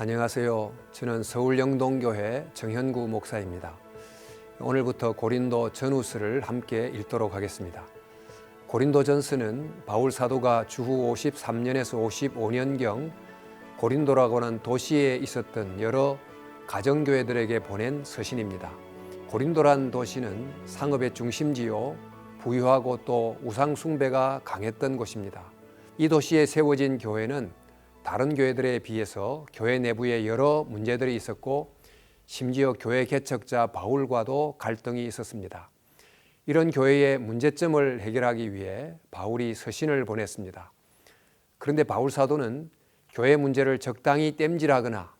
안녕하세요. 저는 서울 영동교회 정현구 목사입니다. 오늘부터 고린도 전후서를 함께 읽도록 하겠습니다. 고린도 전서는 바울 사도가 주후 53년에서 55년경 고린도라고 하는 도시에 있었던 여러 가정교회들에게 보낸 서신입니다. 고린도란 도시는 상업의 중심지요, 부유하고 또 우상 숭배가 강했던 곳입니다. 이 도시에 세워진 교회는 다른 교회들에 비해서 교회 내부에 여러 문제들이 있었고 심지어 교회 개척자 바울과도 갈등이 있었습니다. 이런 교회의 문제점을 해결하기 위해 바울이 서신을 보냈습니다. 그런데 바울 사도는 교회 문제를 적당히 땜질하거나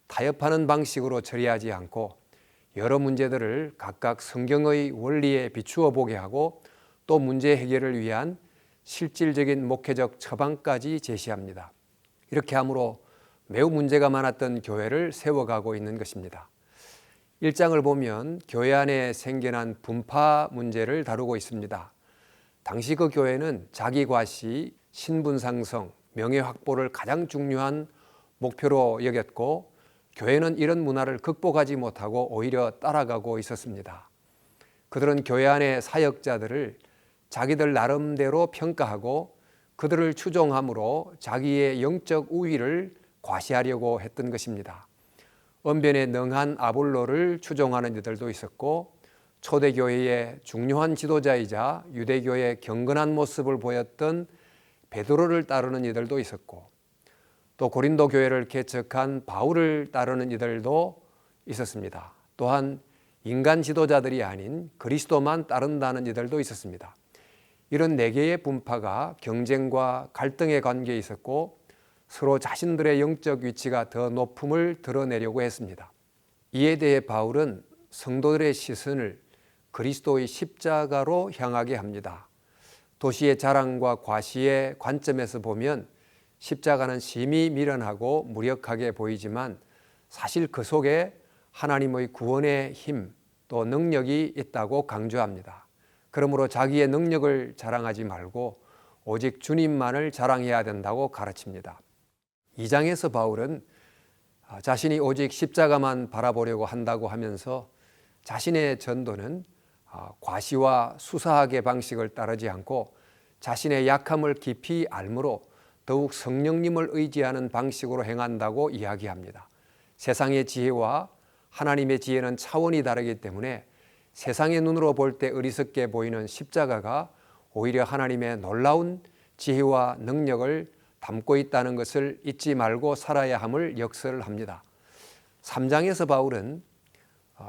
타협하는 방식으로 처리하지 않고 여러 문제들을 각각 성경의 원리에 비추어 보게 하고 또 문제 해결을 위한 실질적인 목회적 처방까지 제시합니다. 이렇게 함으로 매우 문제가 많았던 교회를 세워가고 있는 것입니다. 1장을 보면 교회 안에 생겨난 분파 문제를 다루고 있습니다. 당시 그 교회는 자기 과시, 신분 상승, 명예 확보를 가장 중요한 목표로 여겼고 교회는 이런 문화를 극복하지 못하고 오히려 따라가고 있었습니다. 그들은 교회 안의 사역자들을 자기들 나름대로 평가하고 그들을 추종함으로 자기의 영적 우위를 과시하려고 했던 것입니다. 언변에 능한 아볼로를 추종하는 이들도 있었고 초대교회의 중요한 지도자이자 유대교의 경건한 모습을 보였던 베드로를 따르는 이들도 있었고 또 고린도 교회를 개척한 바울을 따르는 이들도 있었습니다. 또한 인간 지도자들이 아닌 그리스도만 따른다는 이들도 있었습니다. 이런 네 개의 분파가 경쟁과 갈등의 관계에 있었고 서로 자신들의 영적 위치가 더 높음을 드러내려고 했습니다. 이에 대해 바울은 성도들의 시선을 그리스도의 십자가로 향하게 합니다. 도시의 자랑과 과시의 관점에서 보면 십자가는 심히 미련하고 무력하게 보이지만 사실 그 속에 하나님의 구원의 힘 또 능력이 있다고 강조합니다. 그러므로 자기의 능력을 자랑하지 말고 오직 주님만을 자랑해야 된다고 가르칩니다. 2장에서 바울은 자신이 오직 십자가만 바라보려고 한다고 하면서 자신의 전도는 과시와 수사학의 방식을 따르지 않고 자신의 약함을 깊이 알므로 더욱 성령님을 의지하는 방식으로 행한다고 이야기합니다. 세상의 지혜와 하나님의 지혜는 차원이 다르기 때문에 세상의 눈으로 볼 때 어리석게 보이는 십자가가 오히려 하나님의 놀라운 지혜와 능력을 담고 있다는 것을 잊지 말고 살아야 함을 역설을 합니다. 3장에서 바울은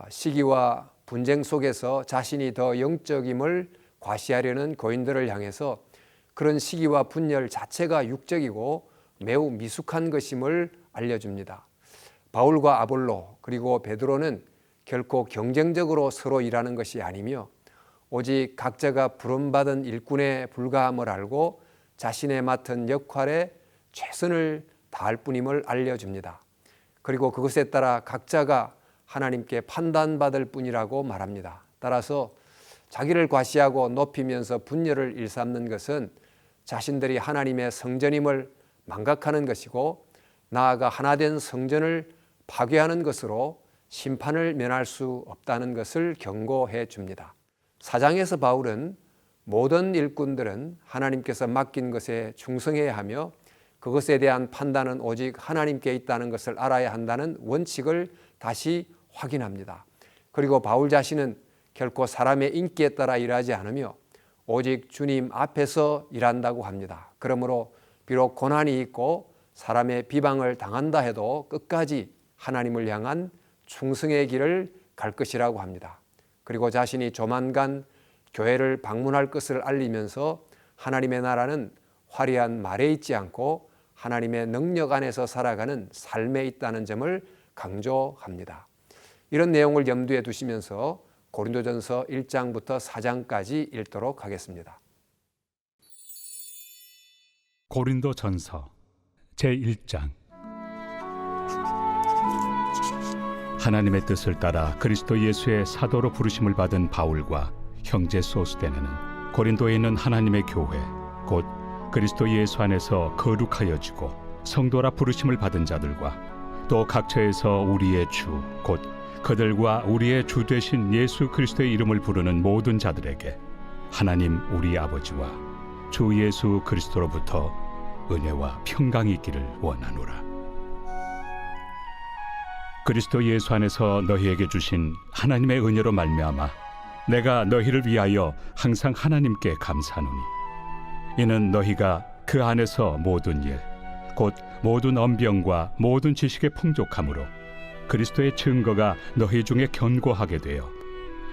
시기와 분쟁 속에서 자신이 더 영적임을 과시하려는 고인들을 향해서 그런 시기와 분열 자체가 육적이고 매우 미숙한 것임을 알려줍니다. 바울과 아볼로 그리고 베드로는 결코 경쟁적으로 서로 일하는 것이 아니며 오직 각자가 부름받은 일꾼에 불과함을 알고 자신의 맡은 역할에 최선을 다할 뿐임을 알려줍니다. 그리고 그것에 따라 각자가 하나님께 판단받을 뿐이라고 말합니다. 따라서 자기를 과시하고 높이면서 분열을 일삼는 것은 자신들이 하나님의 성전임을 망각하는 것이고 나아가 하나된 성전을 파괴하는 것으로 심판을 면할 수 없다는 것을 경고해 줍니다. 4장에서 바울은 모든 일꾼들은 하나님께서 맡긴 것에 충성해야 하며 그것에 대한 판단은 오직 하나님께 있다는 것을 알아야 한다는 원칙을 다시 확인합니다. 그리고 바울 자신은 결코 사람의 인기에 따라 일하지 않으며 오직 주님 앞에서 일한다고 합니다. 그러므로 비록 고난이 있고 사람의 비방을 당한다 해도 끝까지 하나님을 향한 충성의 길을 갈 것이라고 합니다. 그리고 자신이 조만간 교회를 방문할 것을 알리면서 하나님의 나라는 화려한 말에 있지 않고 하나님의 능력 안에서 살아가는 삶에 있다는 점을 강조합니다. 이런 내용을 염두에 두시면서 고린도전서 1장부터 4장까지 읽도록 하겠습니다. 고린도전서 제1장. 하나님의 뜻을 따라 그리스도 예수의 사도로 부르심을 받은 바울과 형제 소스데네는 고린도에 있는 하나님의 교회 곧 그리스도 예수 안에서 거룩하여지고 성도라 부르심을 받은 자들과 또 각처에서 우리의 주 곧 그들과 우리의 주 되신 예수 그리스도의 이름을 부르는 모든 자들에게 하나님 우리 아버지와 주 예수 그리스도로부터 은혜와 평강이 있기를 원하노라. 그리스도 예수 안에서 너희에게 주신 하나님의 은혜로 말미암아 내가 너희를 위하여 항상 하나님께 감사하노니 이는 너희가 그 안에서 모든 일 곧 모든 언병과 모든 지식의 풍족함으로 그리스도의 증거가 너희 중에 견고하게 되어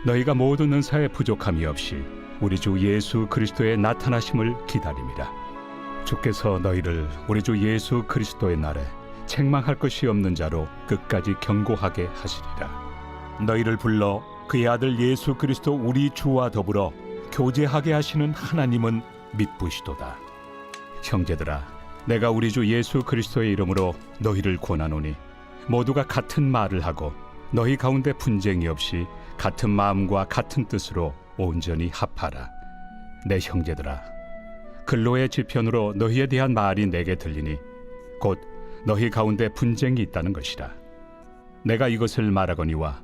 너희가 모든 은사에 부족함이 없이 우리 주 예수 그리스도의 나타나심을 기다림이라. 주께서 너희를 우리 주 예수 그리스도의 날에 책망할 것이 없는 자로 끝까지 견고하게 하시리라. 너희를 불러 그의 아들 예수 그리스도 우리 주와 더불어 교제하게 하시는 하나님은 믿부시도다. 형제들아, 내가 우리 주 예수 그리스도의 이름으로 너희를 권하노니 모두가 같은 말을 하고 너희 가운데 분쟁이 없이 같은 마음과 같은 뜻으로 온전히 합하라. 내 형제들아, 근로의 지편으로 너희에 대한 말이 내게 들리니 곧 너희 가운데 분쟁이 있다는 것이라. 내가 이것을 말하거니와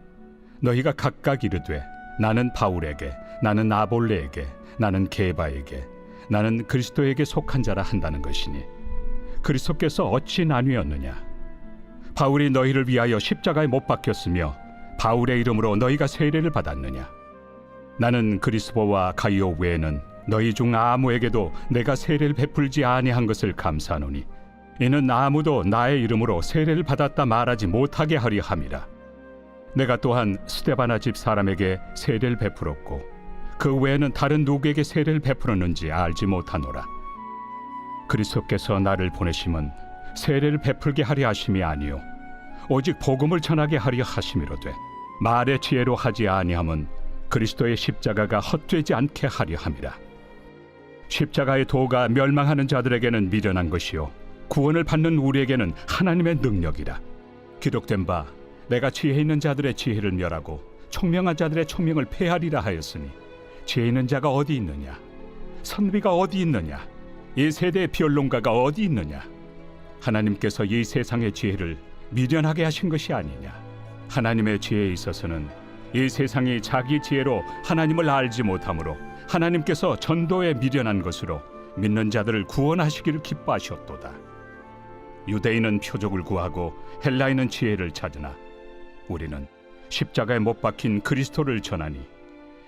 너희가 각각 이르되 나는 바울에게, 나는 아볼레에게, 나는 게바에게, 나는 그리스도에게 속한 자라 한다는 것이니 그리스도께서 어찌 나뉘었느냐? 바울이 너희를 위하여 십자가에 못 박혔으며 바울의 이름으로 너희가 세례를 받았느냐? 나는 그리스도와 가이오 외에는 너희 중 아무에게도 내가 세례를 베풀지 아니한 것을 감사하노니 이는 아무도 나의 이름으로 세례를 받았다 말하지 못하게 하려 함이라. 내가 또한 스데바나 집 사람에게 세례를 베풀었고 그 외에는 다른 누구에게 세례를 베풀었는지 알지 못하노라. 그리스도께서 나를 보내심은 세례를 베풀게 하려 하심이 아니요 오직 복음을 전하게 하려 하심이로되 말의 지혜로 하지 아니함은 그리스도의 십자가가 헛되지 않게 하려 함이라. 십자가의 도가 멸망하는 자들에게는 미련한 것이요 구원을 받는 우리에게는 하나님의 능력이라. 기록된 바 내가 지혜 있는 자들의 지혜를 멸하고 총명한 자들의 총명을 폐하리라 하였으니 지혜 있는 자가 어디 있느냐? 선비가 어디 있느냐? 이 세대의 변론가가 어디 있느냐? 하나님께서 이 세상의 지혜를 미련하게 하신 것이 아니냐? 하나님의 지혜에 있어서는 이 세상이 자기 지혜로 하나님을 알지 못하므로 하나님께서 전도에 미련한 것으로 믿는 자들을 구원하시기를 기뻐하셨도다. 유대인은 표적을 구하고 헬라인은 지혜를 찾으나 우리는 십자가에 못 박힌 그리스도를 전하니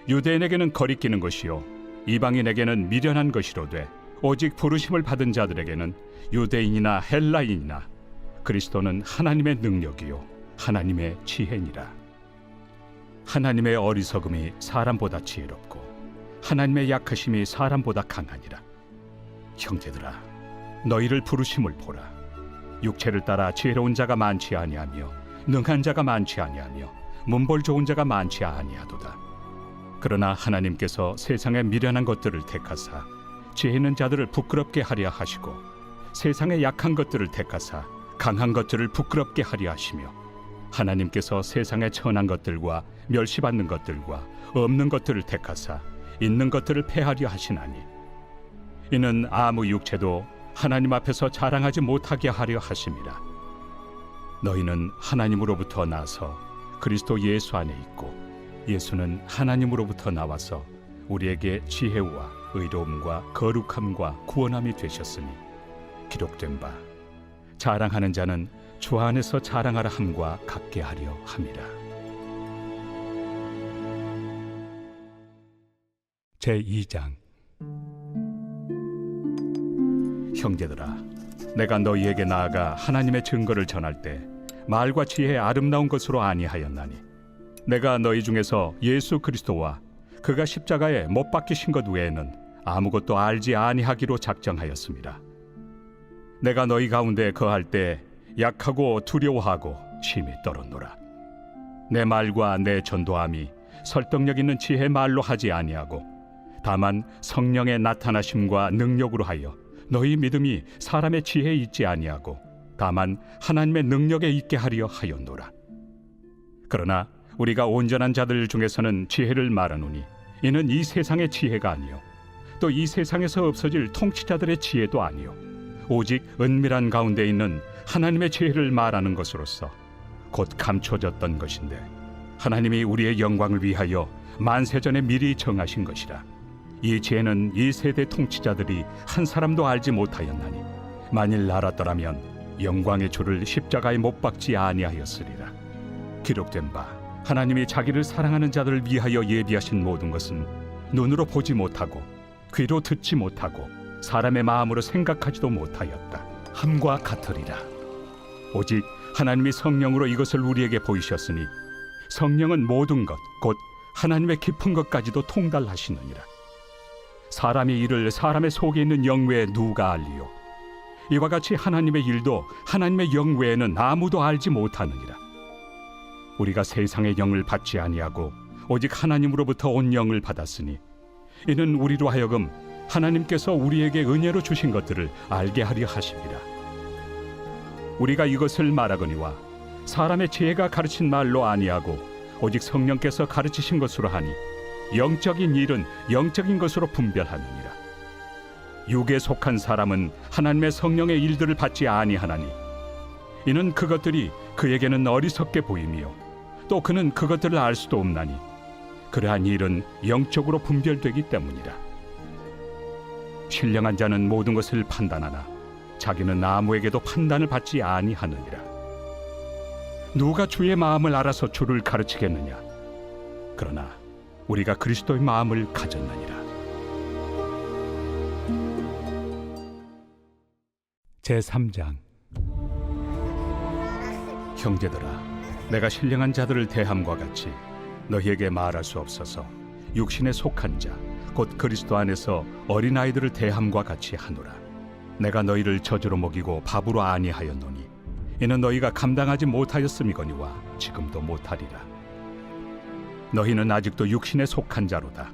유대인에게는 거리끼는 것이요 이방인에게는 미련한 것이로되 오직 부르심을 받은 자들에게는 유대인이나 헬라인이나 그리스도는 하나님의 능력이요 하나님의 지혜니라. 하나님의 어리석음이 사람보다 지혜롭고 하나님의 약하심이 사람보다 강하니라. 형제들아, 너희를 부르심을 보라. 육체를 따라 지혜로운 자가 많지 아니하며 능한 자가 많지 아니하며 문벌 좋은 자가 많지 아니하도다. 그러나 하나님께서 세상의 미련한 것들을 택하사 지혜 있는 자들을 부끄럽게 하려 하시고 세상의 약한 것들을 택하사 강한 것들을 부끄럽게 하려 하시며 하나님께서 세상의 천한 것들과 멸시받는 것들과 없는 것들을 택하사 있는 것들을 폐하려 하시나니 이는 아무 육체도 하나님 앞에서 자랑하지 못하게 하려 하심이라. 너희는 하나님으로부터 나서 그리스도 예수 안에 있고 예수는 하나님으로부터 나와서 우리에게 지혜와 의로움과 거룩함과 구원함이 되셨으니 기록된 바 자랑하는 자는 주 안에서 자랑하라 함과 같게 하려 함이라. 제2장. 형제들아, 내가 너희에게 나아가 하나님의 증거를 전할 때 말과 지혜의 아름다운 것으로 아니하였나니 내가 너희 중에서 예수 그리스도와 그가 십자가에 못 박히신 것 외에는 아무것도 알지 아니하기로 작정하였습니다. 내가 너희 가운데 거할 때 약하고 두려워하고 심히 떨었노라. 내 말과 내 전도함이 설득력 있는 지혜의 말로 하지 아니하고 다만 성령의 나타나심과 능력으로 하여 너희 믿음이 사람의 지혜에 있지 아니하고 다만 하나님의 능력에 있게 하려 하였노라. 그러나 우리가 온전한 자들 중에서는 지혜를 말하노니 이는 이 세상의 지혜가 아니요 또 이 세상에서 없어질 통치자들의 지혜도 아니요 오직 은밀한 가운데 있는 하나님의 지혜를 말하는 것으로서 곧 감춰졌던 것인데 하나님이 우리의 영광을 위하여 만세전에 미리 정하신 것이라. 이 지혜는 이 세대 통치자들이 한 사람도 알지 못하였나니 만일 알았더라면 영광의 주를 십자가에 못 박지 아니하였으리라. 기록된 바 하나님이 자기를 사랑하는 자들을 위하여 예비하신 모든 것은 눈으로 보지 못하고 귀로 듣지 못하고 사람의 마음으로 생각하지도 못하였다 함과 같으리라. 오직 하나님이 성령으로 이것을 우리에게 보이셨으니 성령은 모든 것 곧 하나님의 깊은 것까지도 통달하시느니라. 사람의 일을 사람의 속에 있는 영 외에 누가 알리요? 이와 같이 하나님의 일도 하나님의 영 외에는 아무도 알지 못하느니라. 우리가 세상의 영을 받지 아니하고 오직 하나님으로부터 온 영을 받았으니 이는 우리로 하여금 하나님께서 우리에게 은혜로 주신 것들을 알게 하려 하심이라. 우리가 이것을 말하거니와 사람의 지혜가 가르친 말로 아니하고 오직 성령께서 가르치신 것으로 하니 영적인 일은 영적인 것으로 분별하느니라. 육에 속한 사람은 하나님의 성령의 일들을 받지 아니하나니 이는 그것들이 그에게는 어리석게 보이며 또 그는 그것들을 알 수도 없나니 그러한 일은 영적으로 분별되기 때문이라. 신령한 자는 모든 것을 판단하나 자기는 아무에게도 판단을 받지 아니하느니라. 누가 주의 마음을 알아서 주를 가르치겠느냐? 그러나 우리가 그리스도의 마음을 가졌느니라. 제3장. 형제들아, 내가 신령한 자들을 대함과 같이 너희에게 말할 수 없어서 육신에 속한 자 곧 그리스도 안에서 어린아이들을 대함과 같이 하노라. 내가 너희를 저주로 먹이고 밥으로 아니하였노니 이는 너희가 감당하지 못하였음이거니와 지금도 못하리라. 너희는 아직도 육신에 속한 자로다.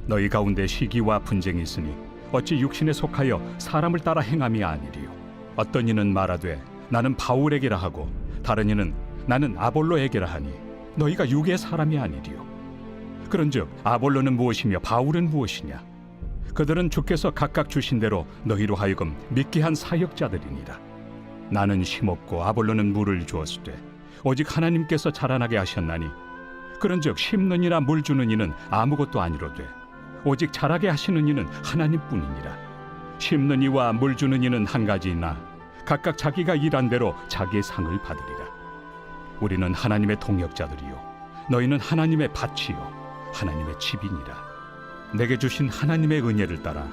너희 가운데 시기와 분쟁이 있으니 어찌 육신에 속하여 사람을 따라 행함이 아니리요. 어떤 이는 말하되 나는 바울에게라 하고 다른 이는 나는 아볼로에게라 하니 너희가 육의 사람이 아니리요. 그런즉 아볼로는 무엇이며 바울은 무엇이냐? 그들은 주께서 각각 주신 대로 너희로 하여금 믿게 한 사역자들이니라. 나는 심었고 아볼로는 물을 주었으되 오직 하나님께서 자라나게 하셨나니 그런즉 심는 이나 물 주는 이는 아무것도 아니로되 오직 자라게 하시는 이는 하나님뿐이니라. 심는 이와 물 주는 이는 한 가지이나 각각 자기가 일한 대로 자기의 상을 받으리라. 우리는 하나님의 동역자들이요 너희는 하나님의 밭이요 하나님의 집이니라. 내게 주신 하나님의 은혜를 따라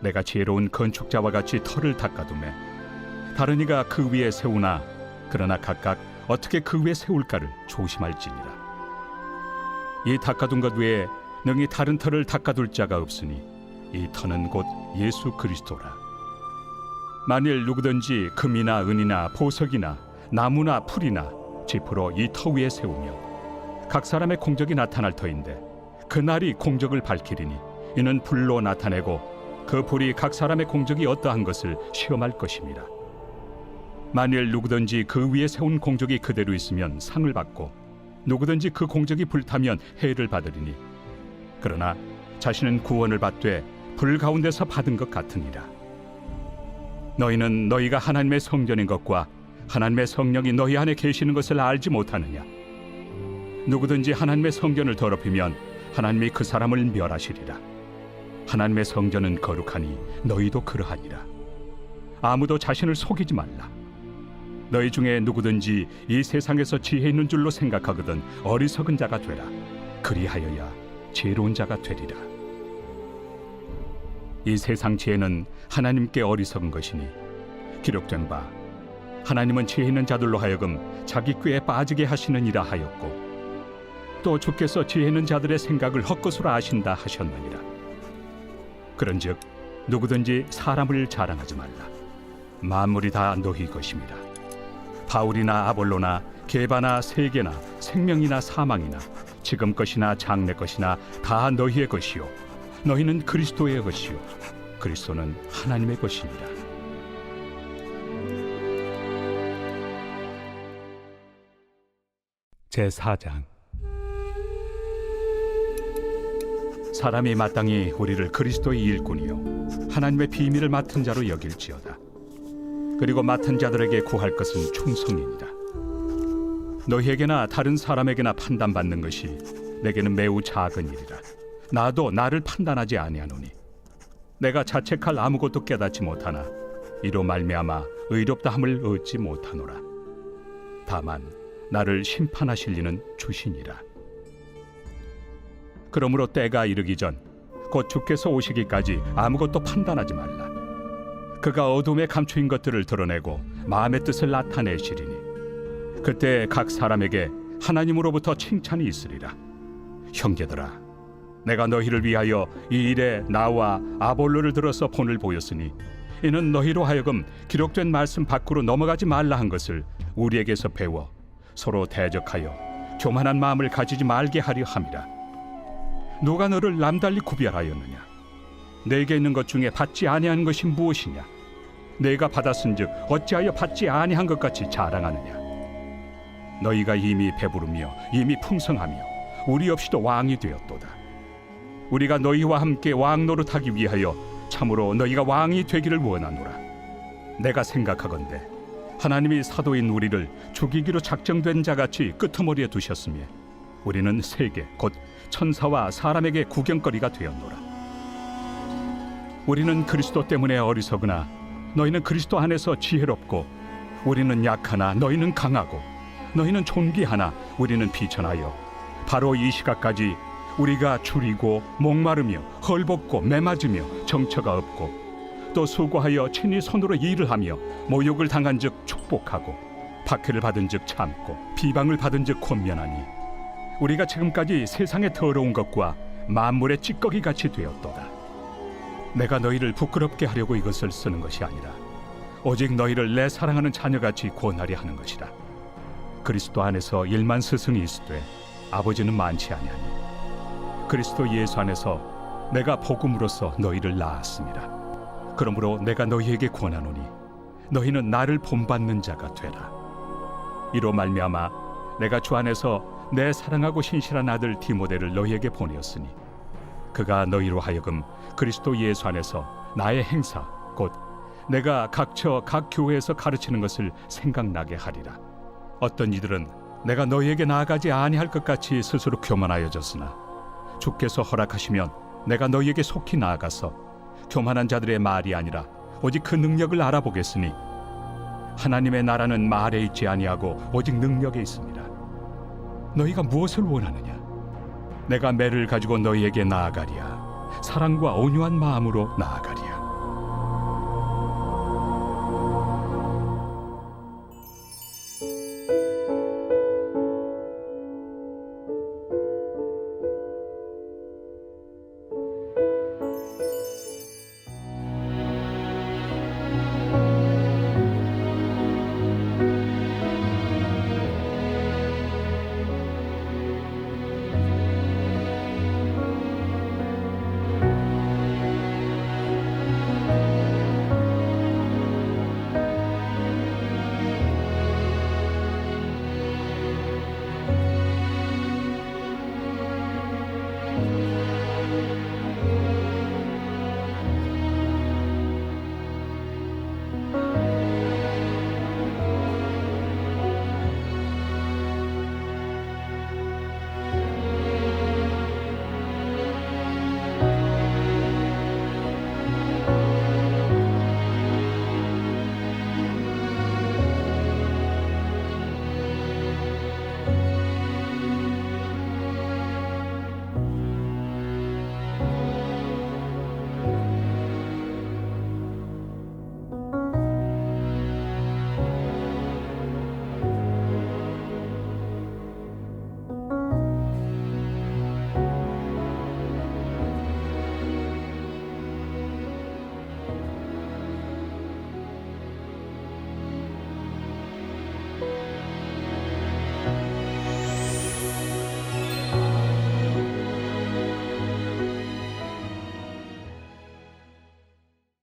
내가 지혜로운 건축자와 같이 터를 닦아두매 다른 이가 그 위에 세우나 그러나 각각 어떻게 그 위에 세울까를 조심할지니라. 이 닦아둔 것 외에 능히 다른 터를 닦아둘 자가 없으니 이 터는 곧 예수 그리스도라. 만일 누구든지 금이나 은이나 보석이나 나무나 풀이나 지프로 이 터 위에 세우면 각 사람의 공적이 나타날 터인데 그날이 공적을 밝히리니 이는 불로 나타내고 그 불이 각 사람의 공적이 어떠한 것을 시험할 것입니다. 만일 누구든지 그 위에 세운 공적이 그대로 있으면 상을 받고 누구든지 그 공적이 불타면 해를 받으리니 그러나 자신은 구원을 받되 불 가운데서 받은 것 같으니라. 너희는 너희가 하나님의 성전인 것과 하나님의 성령이 너희 안에 계시는 것을 알지 못하느냐? 누구든지 하나님의 성전을 더럽히면 하나님이 그 사람을 멸하시리라. 하나님의 성전은 거룩하니 너희도 그러하니라. 아무도 자신을 속이지 말라. 너희 중에 누구든지 이 세상에서 지혜 있는 줄로 생각하거든 어리석은 자가 되라. 그리하여야 지혜로운 자가 되리라. 이 세상 지혜는 하나님께 어리석은 것이니 기록된 바 하나님은 지혜 있는 자들로 하여금 자기 꾀에 빠지게 하시느니라 하였고 또 주께서 지혜 있는 자들의 생각을 헛것으로 아신다 하셨느니라. 그런즉 누구든지 사람을 자랑하지 말라. 만물이 다 너희 것입니다. 바울이나 아볼로나 게바나 세계나 생명이나 사망이나 지금 것이나 장래 것이나 다 너희의 것이요 너희는 그리스도의 것이요 그리스도는 하나님의 것이니라. 제4장. 사람이 마땅히 우리를 그리스도의 일꾼이요 하나님의 비밀을 맡은 자로 여길지어다. 그리고 맡은 자들에게 구할 것은 충성이니라. 너희에게나 다른 사람에게나 판단받는 것이 내게는 매우 작은 일이라. 나도 나를 판단하지 아니하노니 내가 자책할 아무것도 깨닫지 못하나 이로 말미암아 의롭다함을 얻지 못하노라. 다만 나를 심판하실 이는 주시니라. 그러므로 때가 이르기 전 곧 주께서 오시기까지 아무것도 판단하지 말라. 그가 어둠에 감추인 것들을 드러내고 마음의 뜻을 나타내시리니 그때 각 사람에게 하나님으로부터 칭찬이 있으리라. 형제들아, 내가 너희를 위하여 이 일에 나와 아볼로를 들어서 본을 보였으니 이는 너희로 하여금 기록된 말씀 밖으로 넘어가지 말라 한 것을 우리에게서 배워 서로 대적하여 교만한 마음을 가지지 말게 하려 함이라. 누가 너를 남달리 구별하였느냐? 내게 있는 것 중에 받지 아니한 것이 무엇이냐? 내가 받았은즉 어찌하여 받지 아니한 것 같이 자랑하느냐? 너희가 이미 배부르며 이미 풍성하며 우리 없이도 왕이 되었도다. 우리가 너희와 함께 왕 노릇하기 위하여 참으로 너희가 왕이 되기를 원하노라. 내가 생각하건대 하나님이 사도인 우리를 죽이기로 작정된 자같이 끄트머리에 두셨으며 우리는 세계 곧 천사와 사람에게 구경거리가 되었노라. 우리는 그리스도 때문에 어리석으나 너희는 그리스도 안에서 지혜롭고 우리는 약하나 너희는 강하고 너희는 존귀하나 우리는 비천하여 바로 이 시각까지 우리가 줄이고 목마르며 헐벗고 매맞으며 정처가 없고 또 수고하여 친히 손으로 일을 하며 모욕을 당한즉 축복하고 박해를 받은즉 참고 비방을 받은즉 권면하니 우리가 지금까지 세상의 더러운 것과 만물의 찌꺼기 같이 되었도다. 내가 너희를 부끄럽게 하려고 이것을 쓰는 것이 아니라 오직 너희를 내 사랑하는 자녀같이 권하려 하는 것이라. 그리스도 안에서 1만 스승이 있으되 아버지는 많지 아니하니 그리스도 예수 안에서 내가 복음으로써 너희를 낳았습니다. 그러므로 내가 너희에게 권하노니 너희는 나를 본받는 자가 되라. 이로 말미암아 내가 주 안에서 내 사랑하고 신실한 아들 디모데를 너희에게 보내었으니 그가 너희로 하여금 그리스도 예수 안에서 나의 행사 곧 내가 각처 각 교회에서 가르치는 것을 생각나게 하리라. 어떤 이들은 내가 너희에게 나아가지 아니할 것 같이 스스로 교만하여졌으나 주께서 허락하시면 내가 너희에게 속히 나아가서 교만한 자들의 말이 아니라 오직 그 능력을 알아보겠으니 하나님의 나라는 말에 있지 아니하고 오직 능력에 있습니다. 너희가 무엇을 원하느냐? 내가 매를 가지고 너희에게 나아가리야. 사랑과 온유한 마음으로 나아가리야.